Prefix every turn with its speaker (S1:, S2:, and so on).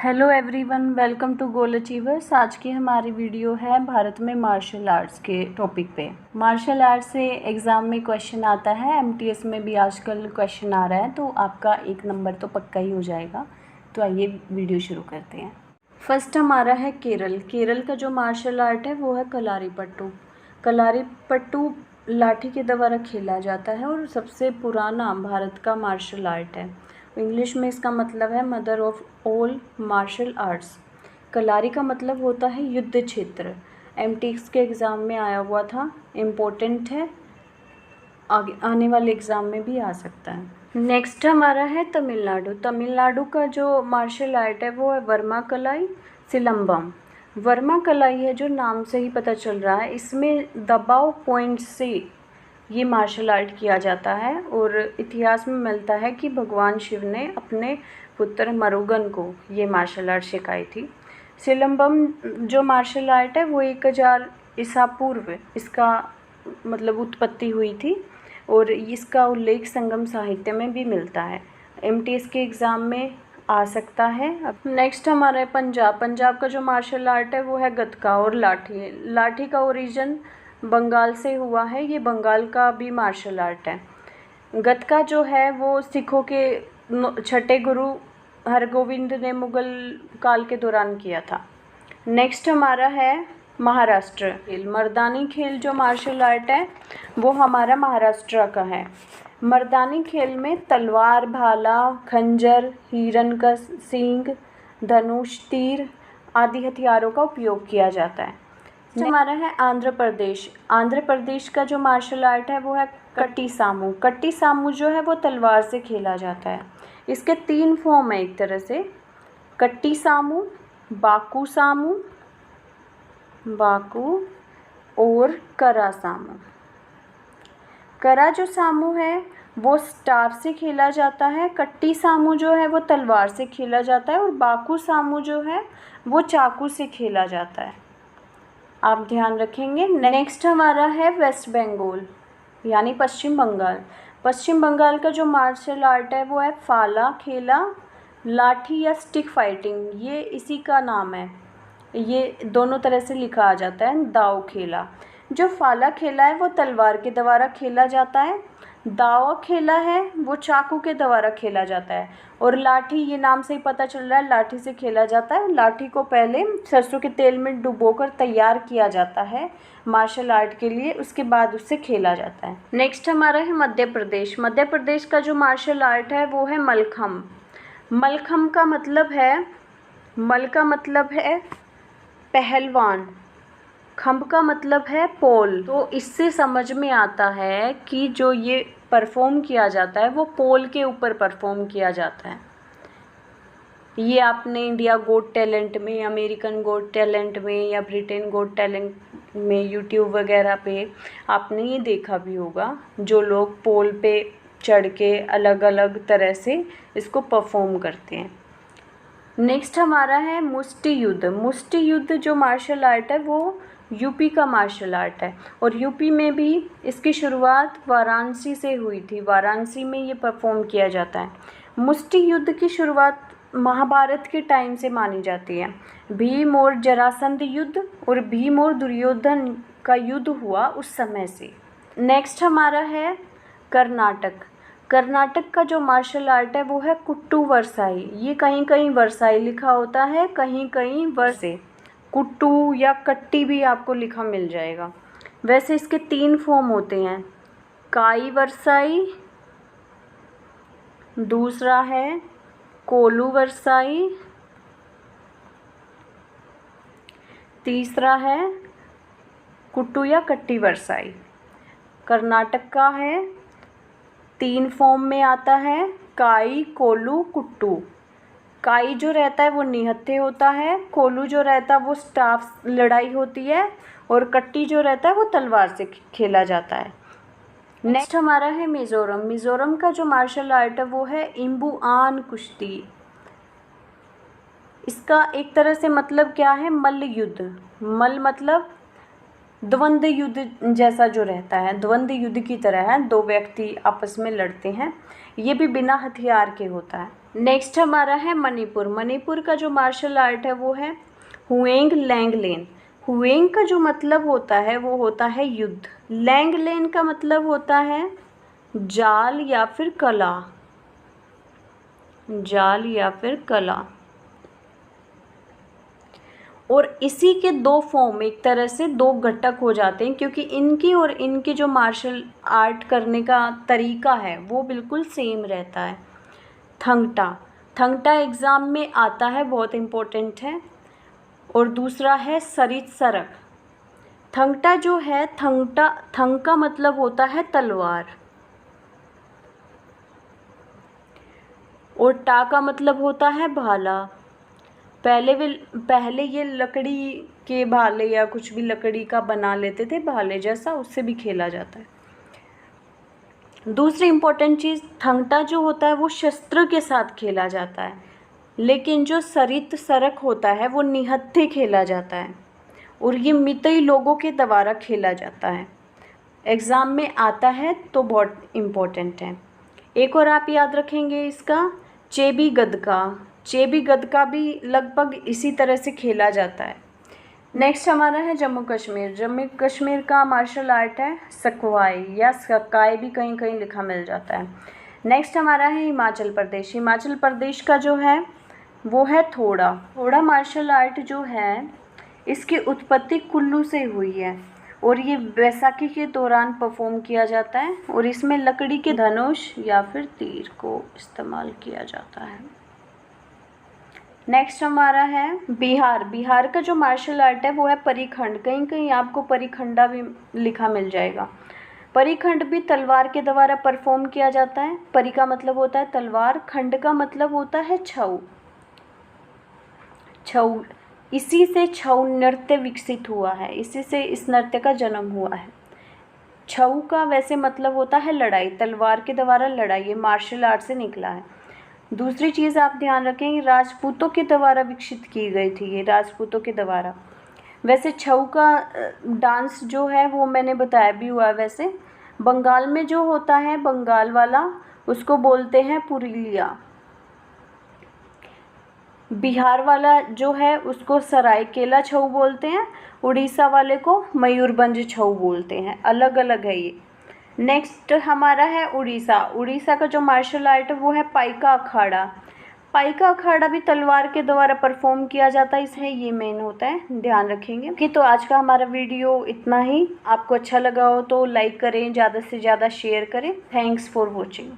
S1: Hello everyone, welcome to goal achievers. आज की हमारी वीडियो है भारत में मार्शल आर्ट्स के टॉपिक पे। मार्शल आर्ट्स से एग्ज़ाम में क्वेश्चन आता है, एमटीएस में भी आजकल क्वेश्चन आ रहा है, तो आपका 1 नंबर तो पक्का ही हो जाएगा। तो आइए वीडियो शुरू करते हैं। फर्स्ट हमारा है केरल। केरल का जो मार्शल आर्ट है वो है कलारीपट्टू। कलारीपट्टू लाठी के द्वारा खेला जाता है और सबसे पुराना भारत का मार्शल आर्ट है। इंग्लिश में इसका मतलब है mother of all martial arts. Kalari का मतलब होता है युद्ध क्षेत्र। एमटीएस के एग्ज़ाम में आया हुआ था, इम्पोर्टेंट है, आगे आने वाले एग्ज़ाम में भी आ सकता है। नेक्स्ट हमारा है तमिलनाडु। तमिलनाडु का जो मार्शल आर्ट है वो है वर्मा कलाई सिलम्बम। वर्मा कलाई है, जो नाम से ही पता चल रहा है, इसमें दबाव पॉइंट से ये मार्शल आर्ट किया जाता है और इतिहास में मिलता है कि भगवान शिव ने अपने पुत्र मरुगन को ये मार्शल आर्ट सिखाई थी। सिलम्बम जो मार्शल आर्ट है वो 1000 ईसा पूर्व इसका मतलब उत्पत्ति हुई थी और इसका उल्लेख संगम साहित्य में भी मिलता है। एमटीएस के एग्ज़ाम में आ सकता है। अब नेक्स्ट हमारा है पंजाब। पंजाब का जो मार्शल आर्ट है वो है गतका और लाठी। लाठी का ओरिजिन बंगाल से हुआ है, ये बंगाल का भी मार्शल आर्ट है। गतका जो है वो सिखों के 6ठे गुरु हरगोविंद ने मुग़ल काल के दौरान किया था। नेक्स्ट हमारा है महाराष्ट्र। मर्दानी खेल जो मार्शल आर्ट है वो हमारा महाराष्ट्र का है। मर्दानी खेल में तलवार, भाला, खंजर, हिरन का सींग, धनुष, तीर आदि हथियारों का उपयोग किया जाता है। हमारा है आंध्र प्रदेश। आंध्र प्रदेश का जो मार्शल आर्ट है वो है कट्टी सामू। कट्टी सामू जो है वो तलवार से खेला जाता है। इसके 3 फॉर्म है एक तरह से, कट्टी सामू, बाकू सामू, बाकू और करा सामू। करा जो सामू है वो स्टार से खेला जाता है, कट्टी सामू जो है वो तलवार से खेला जाता है और बाकू सामू जो है वो चाकू से खेला जाता है। आप ध्यान रखेंगे। नेक्स्ट हमारा है वेस्ट बंगाल यानी पश्चिम बंगाल। पश्चिम बंगाल का जो मार्शल आर्ट है वो है फाला खेला, लाठी या स्टिक फाइटिंग, ये इसी का नाम है। ये दोनों तरह से लिखा आ जाता है। दाव खेला, जो फाला खेला है वो तलवार के द्वारा खेला जाता है। दाव खेला है वो चाकू के द्वारा खेला जाता है और लाठी, ये नाम से ही पता चल रहा है, लाठी से खेला जाता है। लाठी को पहले सरसों के तेल में डुबोकर तैयार किया जाता है मार्शल आर्ट के लिए, उसके बाद उससे खेला जाता है। नेक्स्ट हमारा है मध्य प्रदेश। मध्य प्रदेश का जो मार्शल आर्ट है वो है मलखम। मलखम का मतलब है, मल का मतलब है पहलवान, खम्भ का मतलब है पोल। तो इससे समझ में आता है कि जो ये परफॉर्म किया जाता है वो पोल के ऊपर परफॉर्म किया जाता है। ये आपने इंडिया गोट टैलेंट में, अमेरिकन गोट टैलेंट में या ब्रिटेन गोट टैलेंट में, यूट्यूब वगैरह पे आपने ये देखा भी होगा, जो लोग पोल पे चढ़ के अलग अलग तरह से इसको परफॉर्म करते हैं। नेक्स्ट हमारा है मुष्टि युद्ध। मुष्टि युद्ध जो मार्शल आर्ट है वो यूपी का मार्शल आर्ट है और यूपी में भी इसकी शुरुआत वाराणसी से हुई थी। वाराणसी में ये परफॉर्म किया जाता है। मुष्टि युद्ध की शुरुआत महाभारत के टाइम से मानी जाती है। भीम और जरासंध युद्ध और भीम और दुर्योधन का युद्ध हुआ उस समय से। नेक्स्ट हमारा है कर्नाटक। कर्नाटक का जो मार्शल आर्ट है वो है कुट्टू वर्साई। ये कहीं कहीं वर्साई लिखा होता है, कहीं कहीं वर्से, कुट्टू या कट्टी भी आपको लिखा मिल जाएगा। वैसे इसके 3 फॉर्म होते हैं, काई वर्साई, दूसरा है कोलू वर्साई, तीसरा है कुट्टू या कट्टी वर्साई। कर्नाटक का है 3 फॉर्म में आता है, काई, कोलू, कुट्टू। काई जो रहता है वो निहत्थे होता है, कोलू जो रहता है वो स्टाफ लड़ाई होती है और कट्टी जो रहता है वो तलवार से खेला जाता है। नेक्स्ट हमारा है मिज़ोरम। मिज़ोरम का जो मार्शल आर्ट है वो है इम्बुआन कुश्ती। इसका एक तरह से मतलब क्या है, मल्ल युद्ध। मल्ल मतलब द्वंद्व युद्ध जैसा जो रहता है, द्वंद्व युद्ध की तरह है, 2 व्यक्ति आपस में लड़ते हैं। ये भी बिना हथियार के होता है। नेक्स्ट हमारा है मणिपुर। मणिपुर का जो मार्शल आर्ट है वो है हुएंग लैंगलेन। हुएंग का जो मतलब होता है वो होता है युद्ध। लैंगलेन का मतलब होता है जाल या फिर कला, जाल या फिर कला। और इसी के दो फॉर्म, एक तरह से दो घटक हो जाते हैं, क्योंकि इनकी और इनकी जो मार्शल आर्ट करने का तरीका है वो बिल्कुल सेम रहता है। थंगटा, थंगटा एग्ज़ाम में आता है, बहुत इम्पोर्टेंट है। और दूसरा है सरित सरक। थंगटा जो है, थंग का मतलब होता है तलवार, और टा का मतलब होता है भाला। पहले ये लकड़ी के भाले या कुछ भी लकड़ी का बना लेते थे भाले जैसा, उससे भी खेला जाता है। दूसरी इम्पोर्टेंट चीज़, थंगटा जो होता है वो शस्त्र के साथ खेला जाता है, लेकिन जो सरित सरक होता है वो निहत्थे खेला जाता है, और ये मितई लोगों के द्वारा खेला जाता है। एग्ज़ाम में आता है तो बहुत इम्पोर्टेंट है। एक और आप याद रखेंगे इसका, चेबी गदका। चेबी गदका भी लगभग इसी तरह से खेला जाता है। नेक्स्ट हमारा है जम्मू कश्मीर। जम्मू कश्मीर का मार्शल आर्ट है सकवाई, या सकाई भी कहीं कहीं लिखा मिल जाता है। नेक्स्ट हमारा है हिमाचल प्रदेश। हिमाचल प्रदेश का जो है वो है थोड़ा। थोड़ा मार्शल आर्ट जो है इसकी उत्पत्ति कुल्लू से हुई है, और ये बैसाखी के दौरान परफॉर्म किया जाता है, और इसमें लकड़ी के धनुष या फिर तीर को इस्तेमाल किया जाता है। नेक्स्ट हमारा है बिहार। बिहार का जो मार्शल आर्ट है वो है परिखंड। कहीं कहीं आपको परिखंडा भी लिखा मिल जाएगा। परिखंड भी तलवार के द्वारा परफॉर्म किया जाता है। परि का मतलब होता है तलवार, खंड का मतलब होता है छऊ। छऊ, इसी से छऊ नृत्य विकसित हुआ है, इसी से इस नृत्य का जन्म हुआ है। छऊ का वैसे मतलब होता है लड़ाई, तलवार के द्वारा लड़ाई, ये मार्शल आर्ट से निकला है। दूसरी चीज़ आप ध्यान रखें, राजपूतों के द्वारा विकसित की गई थी ये, राजपूतों के द्वारा। वैसे छऊ का डांस जो है वो मैंने बताया भी हुआ है। वैसे बंगाल में जो होता है, बंगाल वाला, उसको बोलते हैं पुरुलिया। बिहार वाला जो है उसको सरायकेला छऊ बोलते हैं। उड़ीसा वाले को मयूरभंज छऊ बोलते हैं। अलग अलग है ये। नेक्स्ट हमारा है उड़ीसा। उड़ीसा का जो मार्शल आर्ट है वो है पाइका अखाड़ा। पाइका अखाड़ा भी तलवार के द्वारा परफॉर्म किया जाता है, इसमें ये मेन होता है, ध्यान रखेंगे। कि तो आज का हमारा वीडियो इतना ही। आपको अच्छा लगा हो तो लाइक करें, ज़्यादा से ज़्यादा शेयर करें। Thanks for watching.